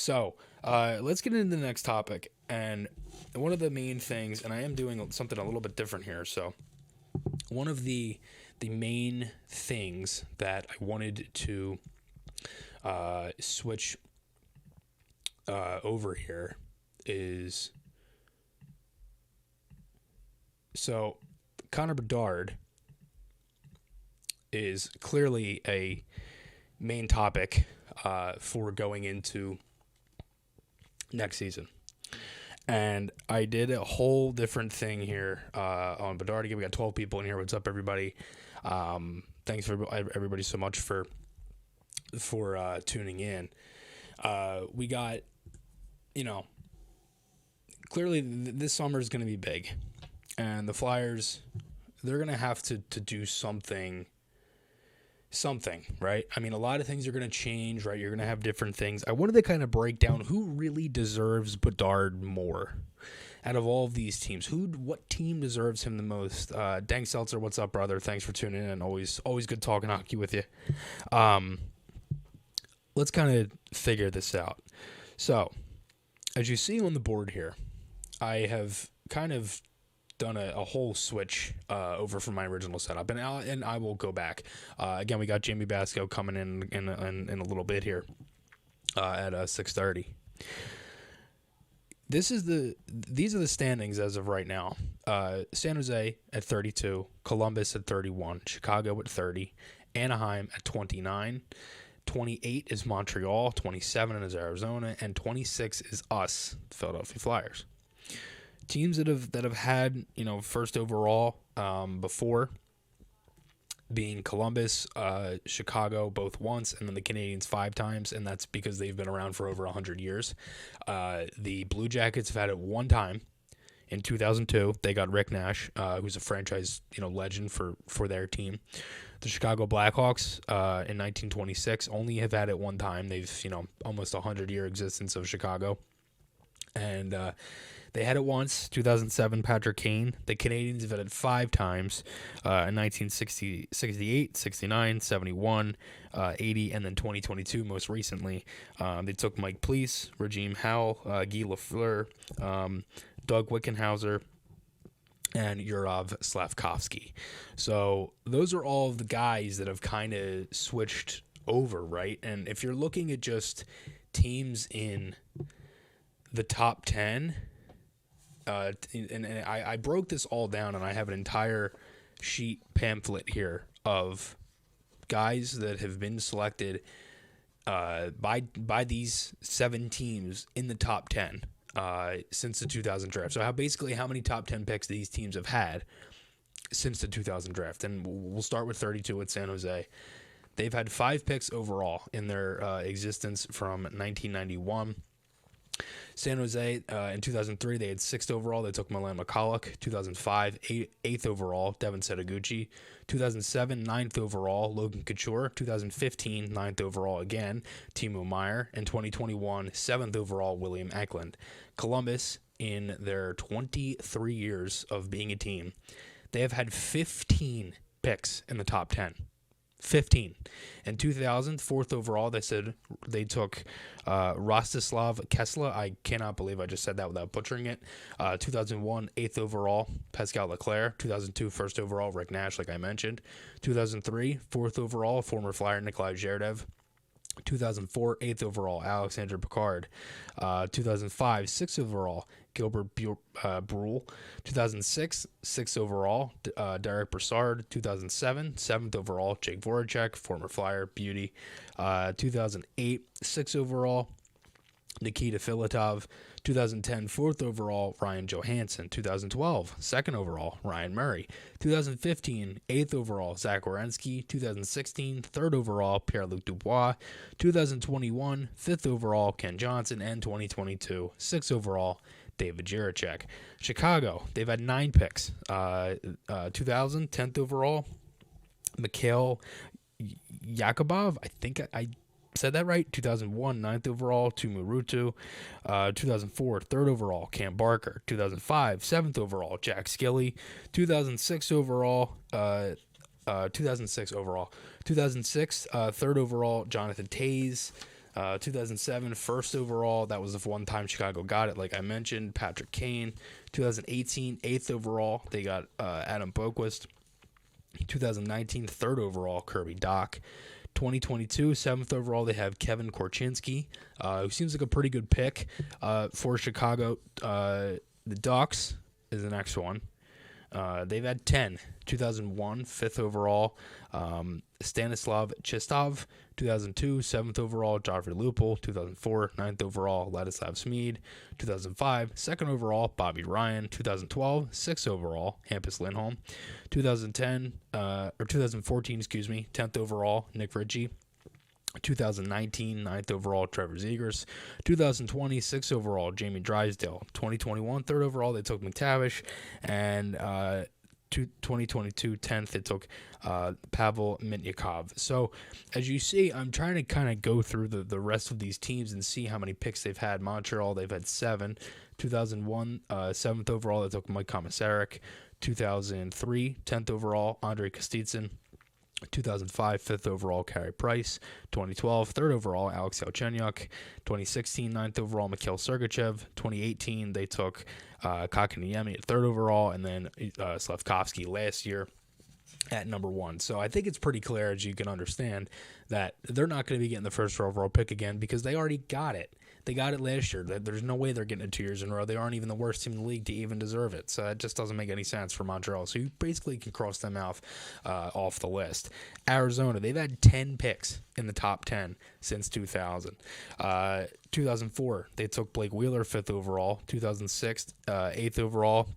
So, let's get into the next topic. And one of the main things, and I am doing something a little bit different here. So, one of the main things that I wanted to switch over here is, so Connor Bedard is clearly a main topic for going into next season. And I did a whole different thing here on Bedard. Again, we got 12 people in here. What's up, everybody? Thanks for everybody so much for tuning in. We got, clearly this summer is going to be big. And the Flyers, they're going to have to do something, right? I mean, a lot of things are going to change, right? You're going to have different things. I wanted to kind of break down who really deserves Bedard more out of all of these teams. What team deserves him the most? Dank Seltzer, what's up, brother? Thanks for tuning in. Always good talking hockey with you. Let's kind of figure this out. So, as you see on the board here, I have kind of done a whole switch over from my original setup, and I will go back. Again, we got Jamie Basco coming in a little bit here at 6:30. These are the standings as of right now. San Jose at 32, Columbus at 31, Chicago at 30, Anaheim at 29, 28 is Montreal, 27 is Arizona, and 26 is us, Philadelphia Flyers. Teams that have had, first overall before, being Columbus, Chicago both once, and then the Canadiens 5 times, and that's because they've been around for over 100 years. The Blue Jackets have had it one time in 2002. They got Rick Nash, who's a franchise legend for their team. The Chicago Blackhawks in 1926 only have had it one time. They've almost 100-year existence of Chicago, and they had it once, 2007, Patrick Kane. The Canadiens have had it 5 times, in 1960, 68, 69, 71, 80, and then 2022 most recently. They took Mike Pleece, Raheem Howell, Guy Lafleur, Doug Wickenhauser, and Yurov Slavkovsky. So those are all of the guys that have kind of switched over, right? And if you're looking at just teams in the top 10... and I broke this all down, and I have an entire sheet pamphlet here of guys that have been selected by these 7 teams in the top 10 since the 2000 draft. So how many top 10 picks these teams have had since the 2000 draft. And we'll start with 32 with San Jose. They've had 5 picks overall in their existence from 1991. San Jose, in 2003, they had 6th overall. They took Milan McCulloch. 2005, 8th overall, Devin Setoguchi. 2007, 9th overall, Logan Couture. 2015, 9th overall again, Timo Meier. And 2021, 7th overall, William Eklund. Columbus, in their 23 years of being a team, they have had 15 picks in the top 10. 15. In 2000, 4th overall, they took Rostislav Kessler. I cannot believe I just said that without butchering it. 2001, 8th overall, Pascal Leclerc. 2002, 1st overall, Rick Nash, like I mentioned. 2003, 4th overall, former Flyer Nikolai Zherdev. 2004, 8th overall, Alexander Picard. 2005, 6th overall, Gilbert Brule. 2006, 6th overall, Derek Brassard. 2007, 7th overall, Jake Voracek, former Flyer, beauty. 2008, 6th overall, Nikita Filatov. 2010, 4th overall, Ryan Johansson. 2012, 2nd overall, Ryan Murray. 2015, 8th overall, Zach Werenski. 2016, 3rd overall, Pierre-Luc Dubois. 2021, 5th overall, Ken Johnson. And 2022, 6th overall, David Jiricek. Chicago, they've had 9 picks. 2000, 10th overall, Mikhail Yakubov. I think I said that right. 2001, 9th overall, Tumu Rutu. 2004, 3rd overall, Cam Barker. 2005, 7th overall, Jack Skilly. 2006 overall, 2006, 3rd overall, Jonathan Taze. 2007, first overall. That was the one time Chicago got it, like I mentioned. Patrick Kane. 2018, 8th overall. They got Adam Boquist. 2019, 3rd overall, Kirby Dach. 2022, 7th overall, they have Kevin Korchinski, who seems like a pretty good pick for Chicago. The Ducks is the next one. They've had 10. 2001, 5th overall, Stanislav Chistov. 2002, 7th overall, Joffrey Lupul. 2004, 9th overall, Ladislav Smid. 2005, 2nd overall, Bobby Ryan. 2012, 6th overall, Hampus Lindholm. 2014, 10th overall, Nick Ritchie. 2019, 9th overall, Trevor Zegras. 2020, 6th overall, Jamie Drysdale. 2021, 3rd overall, they took McTavish. And 2022, 10th, they took Pavel Mitnyakov. So, as you see, I'm trying to kind of go through the rest of these teams and see how many picks they've had. Montreal, they've had 7. 2001, 7th overall, they took Mike Komisarek. 2003, 10th overall, Andrei Kostitsyn. 2005, 5th overall, Carey Price. 2012, 3rd overall, Alex Galchenyuk. 2016, 9th overall, Mikhail Sergachev. 2018, they took Kotkaniemi at 3rd overall, and then Slafkovsky last year at number 1. So I think it's pretty clear, as you can understand, that they're not going to be getting the first overall pick again because they already got it. They got it last year. There's no way they're getting it 2 years in a row. They aren't even the worst team in the league to even deserve it. So it just doesn't make any sense for Montreal. So you basically can cross them off the list. Arizona, they've had 10 picks in the top 10 since 2000. 2004, they took Blake Wheeler, 5th overall. 2006, 8th overall,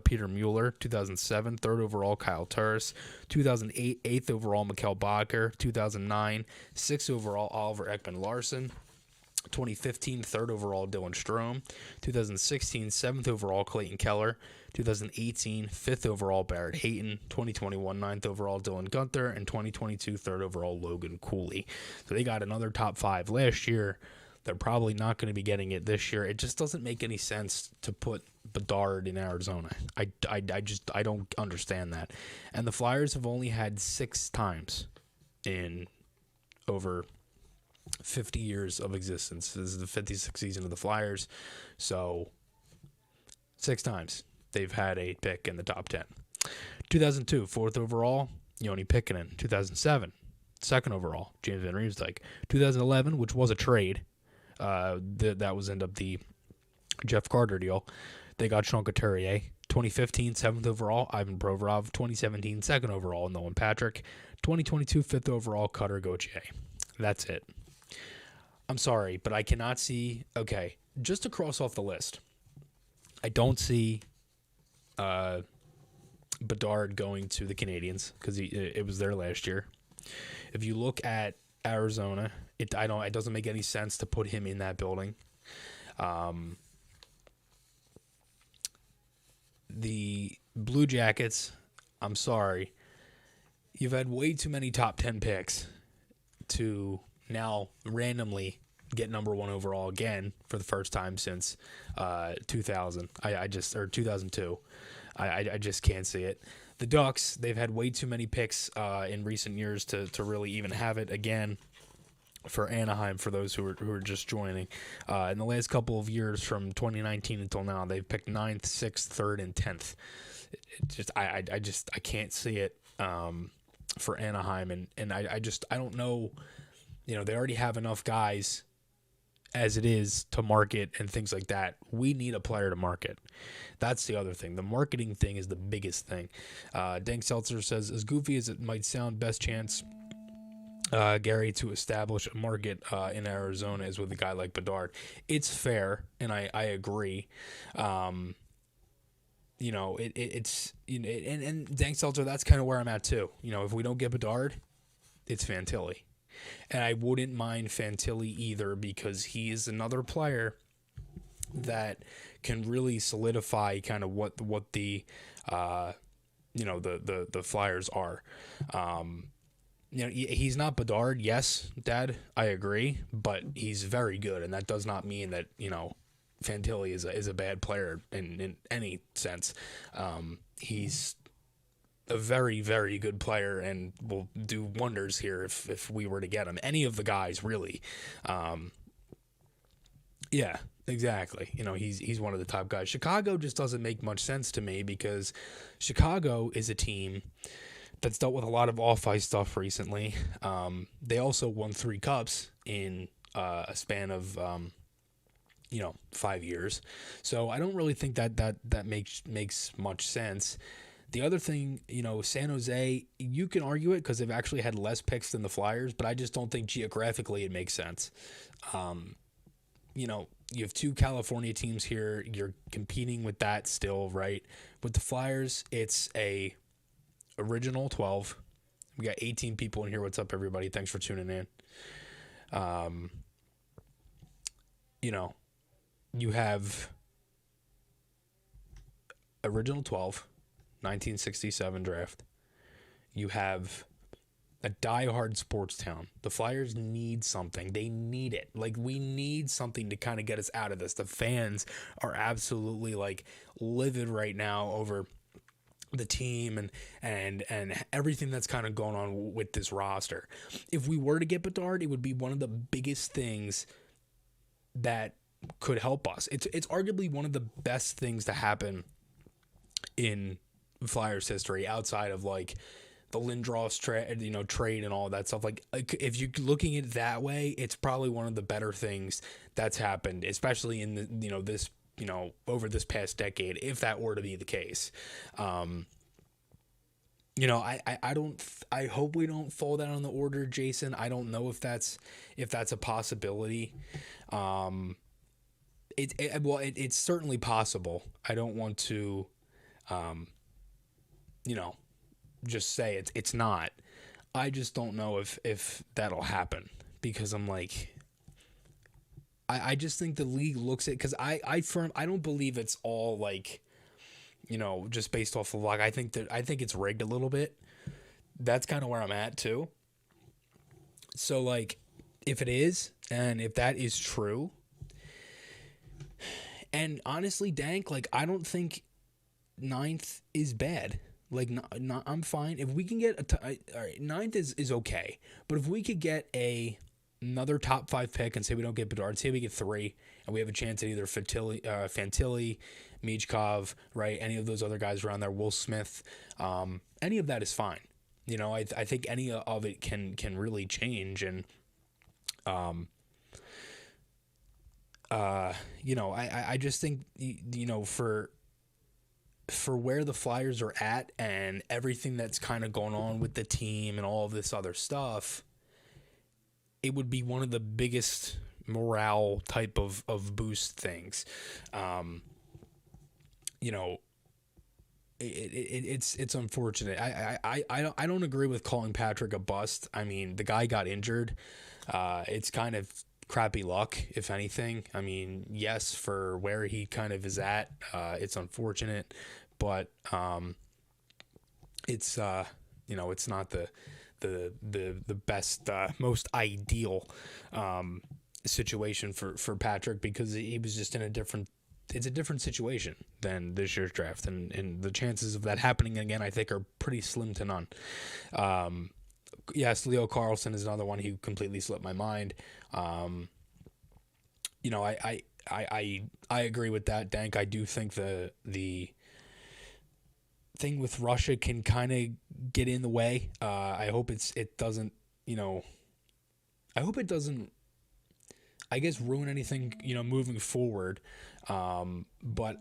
Peter Mueller. 2007, 3rd overall, Kyle Turris. 2008, 8th overall, Mikkel Boedker. 2009, 6th overall, Oliver Ekman-Larsson. 2015, 3rd overall, Dylan Strome. 2016, 7th overall, Clayton Keller. 2018, 5th overall, Barrett Hayton. 2021, 9th overall, Dylan Gunther. And 2022, 3rd overall, Logan Cooley. So they got another top 5 last year. They're probably not going to be getting it this year. It just doesn't make any sense to put Bedard in Arizona. I don't understand that. And the Flyers have only had 6 times in over 50 years of existence. This is the 56th season of the Flyers. So 6 times they've had a pick in the top 10. 2002, 4th overall, Joni Pikkanen. 2007, 2nd overall, James Van Riemsdyk. 2011, which was a trade, that was end up the Jeff Carter deal. They got Sean Couturier. 2015, 7th overall, Ivan Provorov. 2017, 2nd overall, Nolan Patrick. 2022, 5th overall, Cutter Gauthier. That's it. I'm sorry, but I cannot see. Okay, just to cross off the list, I don't see Bedard going to the Canadiens because it was there last year. If you look at Arizona, it doesn't make any sense to put him in that building. The Blue Jackets, I'm sorry, you've had way too many top 10 picks to now randomly get number 1 overall again for the first time since 2000. 2002. I just can't see it. The Ducks, they've had way too many picks in recent years to really even have it again for Anaheim, for those who are just joining. In the last couple of years, from 2019 until now, they've picked 9th, 6th, 3rd, and 10th. I can't see it for Anaheim, and I don't know. You know, they already have enough guys as it is to market and things like that. We need a player to market. That's the other thing. The marketing thing is the biggest thing. Dank Seltzer says, as goofy as it might sound, best chance, Gary, to establish a market in Arizona is with a guy like Bedard. It's fair, and I agree. You know, it's you know, and Dank Seltzer, that's kind of where I'm at too. You know, if we don't get Bedard, it's Fantilli. And I wouldn't mind Fantilli either, because he is another player that can really solidify kind of what the the Flyers are. You know, he's not Bedard, yes, Dad, I agree, but he's very good, and that does not mean that, you know, Fantilli is a bad player in any sense. He's a very, very good player and will do wonders here if we were to get him. Any of the guys, really. Yeah, exactly. He's one of the top guys. Chicago just doesn't make much sense to me because Chicago is a team that's dealt with a lot of off-ice stuff recently. They also won 3 cups in a span of 5 years. So I don't really think that makes much sense. The other thing, San Jose, you can argue it because they've actually had less picks than the Flyers, but I just don't think geographically it makes sense. You have 2 California teams here. You're competing with that still, right? With the Flyers, it's a original 12. We got 18 people in here. What's up, everybody? Thanks for tuning in. You have original 12. 1967 draft. You have a diehard sports town. The Flyers need something. They need it. Like, we need something to kind of get us out of this. The fans are absolutely livid right now over the team and everything that's kind of going on with this roster. If we were to get Bedard, it would be one of the biggest things that could help us. It's arguably one of the best things to happen in Flyers history outside of the Lindros trade and all that stuff. If you're looking at it that way, it's probably one of the better things that's happened, especially in the this over this past decade, if that were to be the case. I hope we don't fall down on the order, Jason. I don't know if that's a possibility. It's certainly possible. I don't want to just say it's not. I just don't know if that'll happen because I'm I just think the league looks at, because I don't believe it's all just based off of luck. I think it's rigged a little bit. That's kind of where I'm at too. So if it is, and if that is true, and honestly, Dank, I don't think 9th is bad. I'm fine. If we can get all right, 9th is okay. But if we could get another top 5 pick and say we don't get Bedard, say we get 3, and we have a chance at either Fantilli, Michkov, right? Any of those other guys around there, Will Smith, any of that is fine. I think any of it can really change. And, I just think, for where the Flyers are at and everything that's kind of going on with the team and all of this other stuff, it would be one of the biggest morale type of boost things. It's unfortunate. I don't agree with calling Patrick a bust. I mean, the guy got injured. It's kind of crappy luck, if anything. I mean, yes, for where he kind of is at, it's unfortunate, but it's it's not the best, most ideal situation for Patrick, because he was just in a different situation than this year's draft, and the chances of that happening again, I think, are pretty slim to none. Yes, Leo Carlson is another one who completely slipped my mind. I agree with that, Dank. I do think the thing with Russia can kind of get in the way. I hope it doesn't, I guess, ruin anything, moving forward. But I